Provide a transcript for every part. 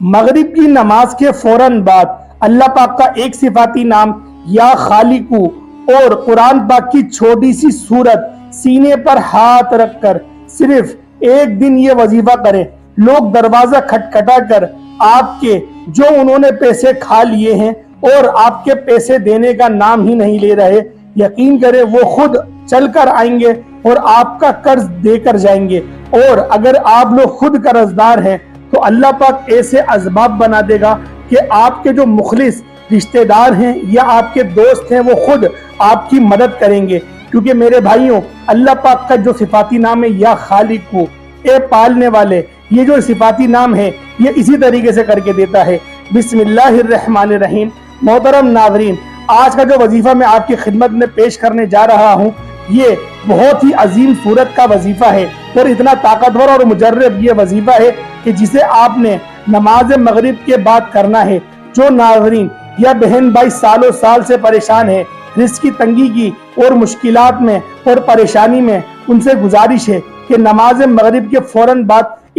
مغرب کی نماز کے فوراً بعد اللہ پاک کا ایک صفاتی نام یا خالقو اور قرآن پاک کی چھوٹی سی سورت سینے پر ہاتھ رکھ کر صرف ایک دن یہ وظیفہ کریں، لوگ دروازہ کھٹکھٹا کر آپ کے جو انہوں نے پیسے کھا لیے ہیں اور آپ کے پیسے دینے کا نام ہی نہیں لے رہے، یقین کریں وہ خود چل کر آئیں گے اور آپ کا قرض دے کر جائیں گے۔ اور اگر آپ لوگ خود قرض دار ہیں تو اللہ پاک ایسے اسباب بنا دے گا کہ آپ کے جو مخلص رشتہ دار ہیں یا آپ کے دوست ہیں وہ خود آپ کی مدد کریں گے، کیونکہ میرے بھائیوں اللہ پاک کا جو صفاتی نام ہے یا خالق کو، اے پالنے والے، یہ جو صفاتی نام ہے یہ اسی طریقے سے کر کے دیتا ہے۔ بسم اللہ الرحمن الرحیم۔ محترم ناظرین، آج کا جو وظیفہ میں آپ کی خدمت میں پیش کرنے جا رہا ہوں یہ بہت ہی عظیم صورت کا وظیفہ ہے اور اتنا طاقتور اور مجرب یہ وظیفہ ہے کہ جسے آپ نے نماز مغرب کے بعد کرنا ہے۔ جو ناظرین یا بہن بھائی سالوں سال سے پریشان ہیں رزق کی تنگی کی اور مشکلات میں اور پریشانی میں، ان سے گزارش ہے کہ نماز مغرب کے فوراً بعد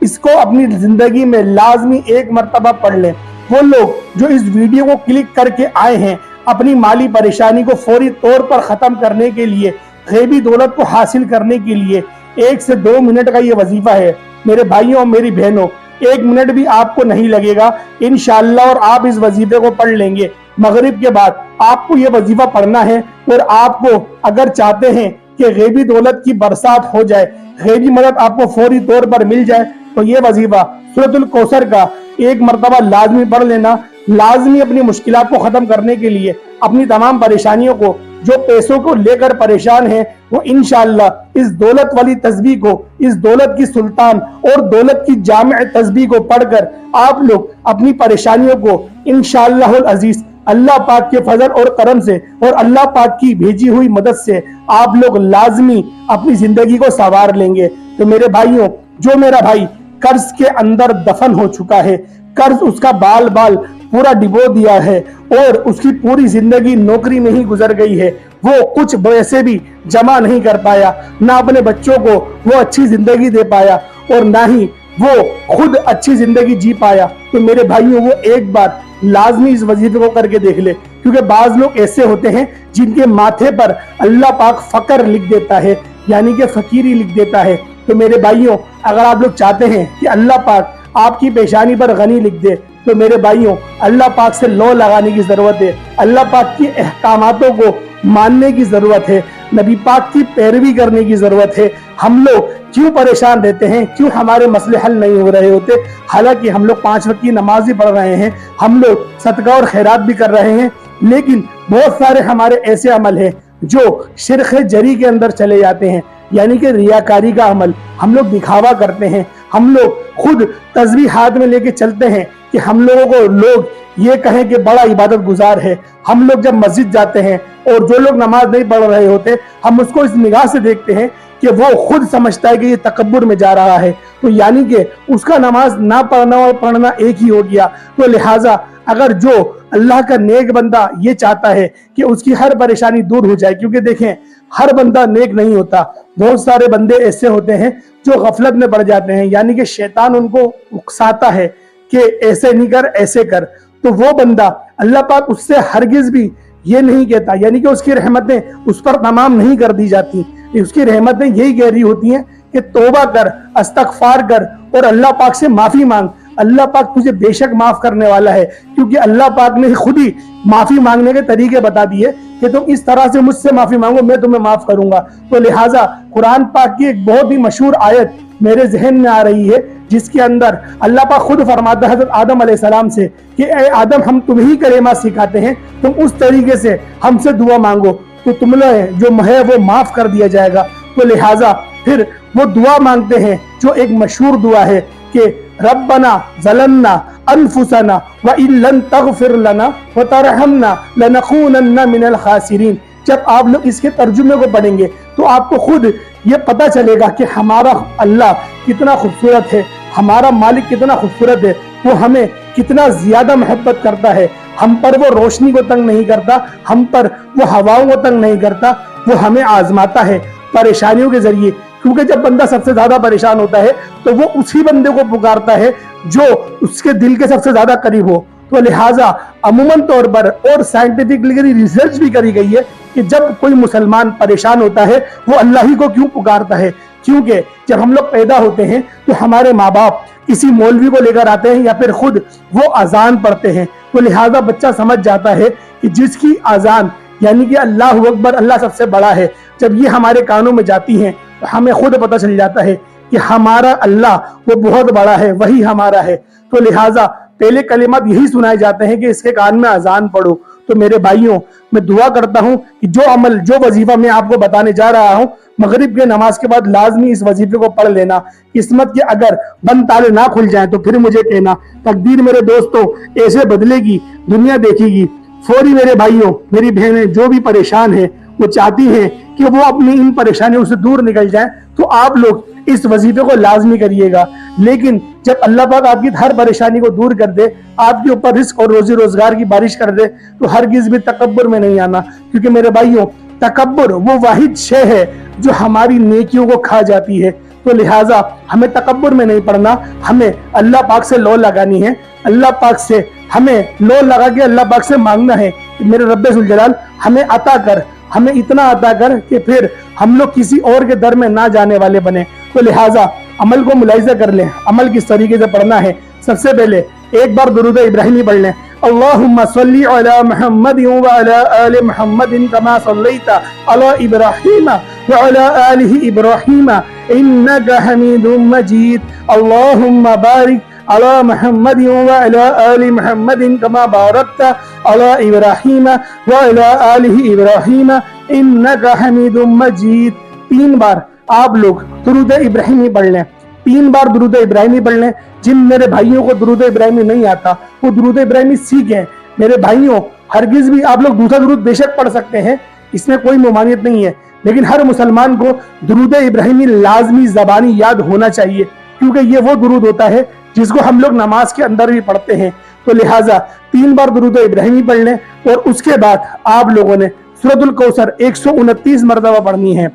اس کو اپنی زندگی میں لازمی ایک مرتبہ پڑھ لیں۔ وہ لوگ جو اس ویڈیو کو کلک کر کے آئے ہیں اپنی مالی پریشانی کو فوری طور پر ختم کرنے کے لیے، غیبی دولت کو حاصل کرنے کے لیے، 1 سے 2 منٹ کا یہ وظیفہ ہے۔ میرے بھائیوں اور میری بہنوں، 1 منٹ بھی آپ کو نہیں لگے گا انشاءاللہ، اور آپ اس وظیفے کو پڑھ لیں گے۔ مغرب کے بعد آپ کو یہ وظیفہ پڑھنا ہے، اور آپ کو اگر چاہتے ہیں کہ غیبی دولت کی برسات ہو جائے، غیبی مدد آپ کو فوری طور پر مل جائے، تو یہ وظیفہ سورۃ الکوثر کا 1 مرتبہ لازمی پڑھ لینا۔ لازمی اپنی مشکلات کو ختم کرنے کے لیے، اپنی تمام پریشانیوں کو، جو پیسوں کو لے کر پریشان ہیں، وہ انشاءاللہ اس دولت والی تسبیح کو، اس دولت کی سلطان اور دولت کی جامع تسبیح کو پڑھ کر آپ لوگ اپنی پریشانیوں کو انشاءاللہ العزیز اللہ پاک کے فضل اور کرم سے اور اللہ پاک کی بھیجی ہوئی مدد سے آپ لوگ لازمی اپنی زندگی کو سنوار لیں گے۔ تو میرے بھائیوں، جو میرا بھائی قرض کے اندر دفن ہو چکا ہے، قرض اس کا بال بال پورا ڈبو دیا ہے اور اس کی پوری زندگی نوکری میں ہی گزر گئی ہے، وہ کچھ پیسے بھی جمع نہیں کر پایا، نہ اپنے بچوں کو وہ اچھی زندگی دے پایا اور نہ ہی وہ خود اچھی زندگی جی پایا، تو میرے بھائیوں وہ ایک بار لازمی اس وظیفے کو کر کے دیکھ لے، کیونکہ بعض لوگ ایسے ہوتے ہیں جن کے ماتھے پر اللہ پاک فقر لکھ دیتا ہے، یعنی کہ فقیری لکھ دیتا ہے۔ تو میرے بھائیوں، اگر آپ لوگ چاہتے ہیں کہ اللہ پاک آپ کی پیشانی پر غنی لکھ دے، تو میرے بھائیوں اللہ پاک سے لو لگانے کی ضرورت ہے، اللہ پاک کی احکاماتوں کو ماننے کی ضرورت ہے، نبی پاک کی پیروی کرنے کی ضرورت ہے۔ ہم لوگ کیوں پریشان رہتے ہیں، کیوں ہمارے مسئلے حل نہیں ہو رہے ہوتے، حالانکہ ہم لوگ 5 وقت کی نماز بھی پڑھ رہے ہیں، ہم لوگ صدقہ اور خیرات بھی کر رہے ہیں، لیکن بہت سارے ہمارے ایسے عمل ہیں جو شرک جری کے اندر چلے جاتے ہیں، یعنی کہ ریاکاری کا عمل۔ ہم لوگ دکھاوا کرتے ہیں، ہم لوگ خود تسبیح ہاتھ میں لے کے چلتے ہیں کہ ہم لوگوں کو لوگ یہ کہیں کہ بڑا عبادت گزار ہے۔ ہم لوگ جب مسجد جاتے ہیں اور جو لوگ نماز نہیں پڑھ رہے ہوتے، ہم اس کو اس نگاہ سے دیکھتے ہیں کہ وہ خود سمجھتا ہے کہ یہ تکبر میں جا رہا ہے، تو یعنی کہ اس کا نماز نہ پڑھنا اور پڑھنا ایک ہی ہو گیا۔ تو لہٰذا اگر جو اللہ کا نیک بندہ یہ چاہتا ہے کہ اس کی ہر پریشانی دور ہو جائے، کیونکہ دیکھیں ہر بندہ نیک نہیں ہوتا، بہت سارے بندے ایسے ہوتے ہیں جو غفلت میں پڑ جاتے ہیں، یعنی کہ شیطان ان کو اکساتا ہے کہ ایسے نہیں کر، ایسے کر، تو وہ بندہ اللہ پاک اس سے ہرگز بھی یہ نہیں کہتا، یعنی کہ اس کی رحمتیں اس پر تمام نہیں کر دی جاتی، اس کی رحمتیں یہی کہہ رہی ہوتی ہیں کہ توبہ کر، استغفار کر اور اللہ پاک سے معافی مانگ، اللہ پاک تجھے بے شک معاف کرنے والا ہے، کیونکہ اللہ پاک نے خود ہی معافی مانگنے کے طریقے بتا دیے کہ تم اس طرح سے مجھ سے معافی مانگو، میں تمہیں معاف کروں گا۔ تو لہٰذا قرآن پاک کی ایک بہت ہی مشہور آیت میرے ذہن میں آ رہی ہے، جس کے اندر اللہ پاک خود فرماتا ہے حضرت آدم علیہ السلام سے کہ اے آدم، ہم تمہیں کلمات سکھاتے ہیں، تم اس طریقے سے ہم سے دعا مانگو تو تمہیں جو ہے وہ معاف کر دیا جائے گا۔ تو لہٰذا پھر وہ دعا مانگتے ہیں جو ایک مشہور دعا ہے کہ ربنا ظلمنا انفسنا وان لن تغفر لنا وترحمنا لنکونن من الخاسرین۔ جب آپ لوگ اس کے ترجمے کو پڑھیں گے تو آپ کو خود یہ پتہ چلے گا کہ ہمارا اللہ کتنا خوبصورت ہے، ہمارا مالک کتنا خوبصورت ہے، وہ ہمیں کتنا زیادہ محبت کرتا ہے، ہم پر وہ روشنی کو تنگ نہیں کرتا، ہم پر وہ ہواؤں کو تنگ نہیں کرتا، وہ ہمیں آزماتا ہے پریشانیوں کے ذریعے، کیونکہ جب بندہ سب سے زیادہ پریشان ہوتا ہے تو وہ اسی بندے کو پکارتا ہے جو اس کے دل کے سب سے زیادہ قریب ہو. تو لہٰذا عموماً طور پر اور سائنٹیفکلی ریسرچ بھی کری گئی ہے کہ جب کوئی مسلمان پریشان ہوتا ہے وہ اللہ ہی کو کیوں پکارتا ہے. کیونکہ جب ہم لوگ پیدا ہوتے ہیں تو ہمارے ماں باپ کسی مولوی کو لے کر آتے ہیں یا پھر خود وہ اذان پڑھتے ہیں. تو لہٰذا بچہ سمجھ جاتا ہے کہ جس کی اذان یعنی کہ اللہ اکبر، اللہ سب سے بڑا ہے، جب یہ ہمارے کانوں میں جاتی ہیں تو ہمیں خود پتہ چل جاتا ہے کہ ہمارا اللہ وہ بہت بڑا ہے، وہی ہمارا ہے. تو لہٰذا پہلے کلمات یہی سنائے جاتے ہیں کہ اس کے کان میں اذان پڑھو. تو میرے بھائیوں، میں دعا کرتا ہوں کہ جو عمل، جو وظیفہ میں آپ کو بتانے جا رہا ہوں، مغرب کے نماز کے بعد لازمی اس وظیفے کو پڑھ لینا. قسمت کے اگر بند تالے نہ کھل جائیں تو پھر مجھے کہنا. تقدیر میرے دوستوں ایسے بدلے گی، دنیا دیکھے گی. فوری میرے بھائیوں، میری بہنیں جو بھی پریشان ہیں، وہ چاہتی ہیں کہ وہ اپنی ان پریشانیوں سے دور نکل جائیں، تو آپ لوگ اس وظیفے کو لازمی کریے گا. لیکن جب اللہ پاک آپ کی ہر پریشانی کو دور کر دے، آپ کے اوپر رزق اور روزی روزگار کی بارش کر دے، تو ہرگز بھی تکبر میں نہیں آنا. کیونکہ میرے بھائیوں، تکبر وہ واحد شے ہے جو ہماری نیکیوں کو کھا جاتی ہے. تو لہٰذا ہمیں تکبر میں نہیں پڑنا، ہمیں اللہ پاک سے لو لگانی ہے. اللہ پاک سے ہمیں لو لگا کے اللہ پاک سے مانگنا ہے کہ میرے رب ذوالجلال ہمیں عطا کر، ہمیں اتنا عطا کر کہ پھر ہم لوگ کسی اور کے در میں نہ جانے والے بنے. تو لہٰذا عمل کو ملاحظہ کر لیں. عمل کس طریقے سے پڑھنا ہے؟ سب سے پہلے ایک بار درود ابراہیمی پڑھ لیں. اللہم صلی علی محمد وعلی آل محمد کما صلیت علی ابراہیم وعلی آل ابراہیم انک حمید مجید. اللہم بارک علی محمد وعلی آل محمد کما بارکت علی ابراہیم وعلی آل ابراہیم انک حمید مجید. 3 بار آپ لوگ درود ابراہیمی پڑھ لیں. 3 بار درود ابراہیمی پڑھ لیں. جن میرے بھائیوں کو درود ابراہیمی نہیں آتا وہ درود ابراہیمی سیکھیں. میرے بھائیوں، ہرگز بھی آپ لوگ دوسرا درود بے شک پڑھ سکتے ہیں، اس میں کوئی ممانعت نہیں ہے، لیکن ہر مسلمان کو درود ابراہیمی لازمی زبانی یاد ہونا چاہیے، کیونکہ یہ وہ درود ہوتا ہے جس کو ہم لوگ نماز کے اندر بھی پڑھتے ہیں. تو لہٰذا 3 بار درود ابراہیمی پڑھ لیں. اور اس کے بعد آپ لوگوں نے سورۃ الکوثر 129 مرتبہ پڑھنی ہے.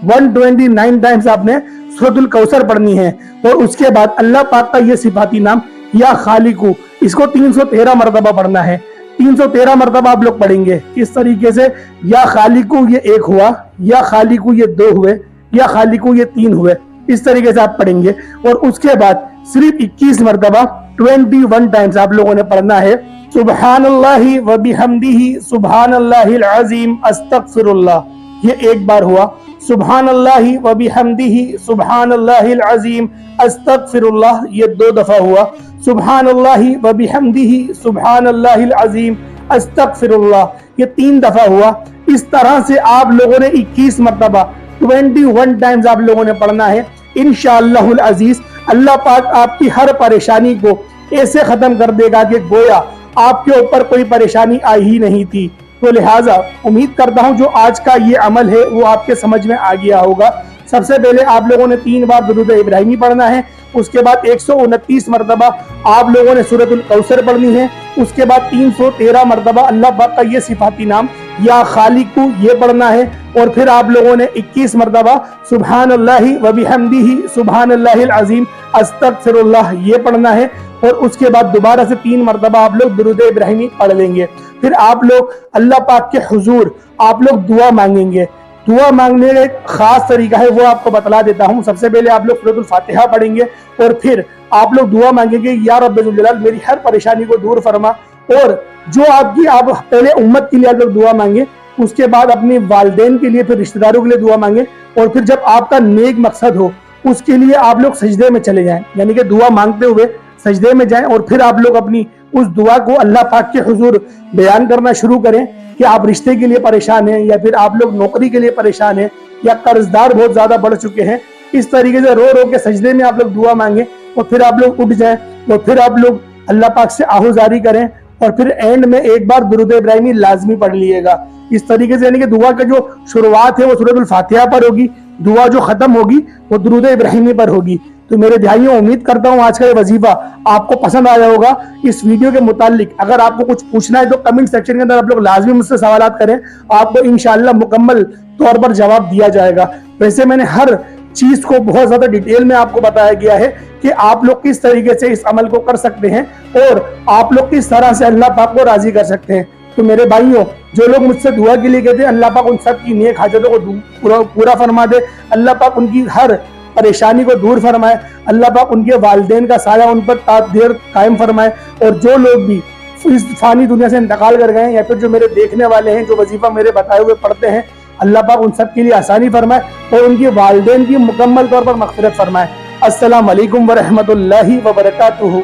129 ٹائمز آپ نے سورۃ الکوثر پڑھنی ہے. اور اس کے بعد اللہ پاک کا یہ صفاتی نام یا خالقو، اس کو 313 مرتبہ پڑھنا ہے. 313 مرتبہ آپ لوگ پڑھیں گے. اس طریقے سے یا خالقو یہ 1 ہوا، یا خالقو یہ 2 ہوئے، یا خالقو یہ 3 ہوئے. اس طریقے سے آپ پڑھیں گے. اور اس کے بعد صرف 21 مرتبہ 21 ٹائمز آپ لوگوں نے پڑھنا ہے سبحان اللہ و بحمدہ سبحان اللہ العظیم استغفر اللہ. یہ 1 بار ہوا. سبحان اللہ و بحمدہ سبحان اللہ العظیم استغفر اللہ، یہ 2 دفعہ ہوا. سبحان اللہ و بحمدہ سبحان اللہ العظیم استغفر اللہ، یہ 3 دفعہ ہوا. اس طرح سے آپ لوگوں نے 21 مرتبہ 21 ٹائمز آپ لوگوں نے پڑھنا ہے. انشاءاللہ العزیز اللہ پاک آپ کی ہر پریشانی کو ایسے ختم کر دے گا کہ گویا آپ کے اوپر کوئی پریشانی آئی ہی نہیں تھی. تو لہٰذا امید کرتا ہوں جو آج کا یہ عمل ہے وہ آپ کے سمجھ میں آ گیا ہوگا. سب سے پہلے آپ لوگوں نے 3 بار درود ابراہیمی پڑھنا ہے. اس کے بعد 129 مرتبہ آپ لوگوں نے سورۃ الکوثر پڑھنی ہے. اس کے بعد 313 مرتبہ اللہ پاک کا یہ صفاتی نام یا خالقو یہ پڑھنا ہے. اور پھر آپ لوگوں نے 21 مرتبہ سبحان اللہ و بحمدہ سبحان اللہ العظیم استغفر اللہ یہ پڑھنا ہے. اور اس کے بعد دوبارہ سے 3 مرتبہ آپ لوگ درود ابراہیمی پڑھ لیں گے. پھر آپ لوگ اللہ پاک کے حضور آپ لوگ دعا مانگیں گے. دعا مانگنے کا ایک خاص طریقہ ہے، وہ آپ کو بتلا دیتا ہوں. سب سے پہلے آپ لوگ سورۃ الفاتحہ پڑھیں گے اور پھر آپ لوگ دعا مانگیں گے یا رب ذوالجلال میری ہر پریشانی کو دور فرما. اور جو آپ پہلے امت کے لیے آپ لوگ دعا مانگیں، اس کے بعد اپنے والدین کے لیے، پھر رشتہ داروں کے لیے دعا مانگیں. اور پھر جب آپ کا نیک مقصد ہو اس کے لیے آپ لوگ سجدے میں چلے جائیں، یعنی کہ دعا مانگتے ہوئے سجدے میں جائیں. اور پھر آپ لوگ اپنی اس دعا کو اللہ پاک کے حضور بیان کرنا شروع کریں کہ آپ رشتے کے لیے پریشان ہیں، یا پھر آپ لوگ نوکری کے لیے پریشان ہیں، یا قرض دار بہت زیادہ بڑھ چکے ہیں. اس طریقے سے رو رو کے سجدے میں آپ لوگ دعا مانگیں. اور پھر آپ لوگ اٹھ جائیں اور پھر آپ لوگ اللہ پاک سے آہوزاری کریں. اور پھر اینڈ میں 1 بار درود ابراہیمی لازمی پڑھ لیے گا. اس طریقے سے یعنی کہ دعا کا جو شروعات ہے وہ سورۃ الفاتحہ پر ہوگی، دعا جو ختم ہوگی وہ درود ابراہیمی پر ہوگی. تو میرے بھائیوں امید کرتا ہوں آج کا یہ وظیفہ آپ کو پسند آیا ہوگا. اس ویڈیو کے متعلق اگر آپ کو کچھ پوچھنا ہے تو کمنٹ سیکشن کے اندر آپ لوگ لازمی مجھ سے سوالات کریں. آپ کو انشاءاللہ مکمل طور پر جواب دیا جائے گا. ویسے میں نے ہر چیز کو بہت زیادہ ڈیٹیل میں آپ کو بتایا گیا ہے کہ آپ لوگ کس طریقے سے اس عمل کو کر سکتے ہیں اور آپ لوگ کس طرح سے اللہ پاک کو راضی کر سکتے ہیں۔ تو میرے بھائیوں، جو لوگ مجھ سے دعا کے لیے کہتے ہیں، اللہ پاک ان سب کی نیک حاجتوں کو پورا فرما دے، اللہ پاک ان کی ہر پریشانی کو دور فرمائے، اللہ پاک ان کے والدین کا سایہ ان پر تا دیر قائم فرمائے، اور جو لوگ بھی اس فانی دنیا سے انتقال کر گئے ہیں یا پھر جو میرے دیکھنے والے ہیں جو وظیفہ میرے بتائے ہوئے پڑھتے ہیں، اللہ پاک ان سب کے لیے آسانی فرمائے اور ان کے والدین کی مکمل طور پر مغفرت فرمائے۔ السلام علیکم ورحمۃ اللہ وبرکاتہ۔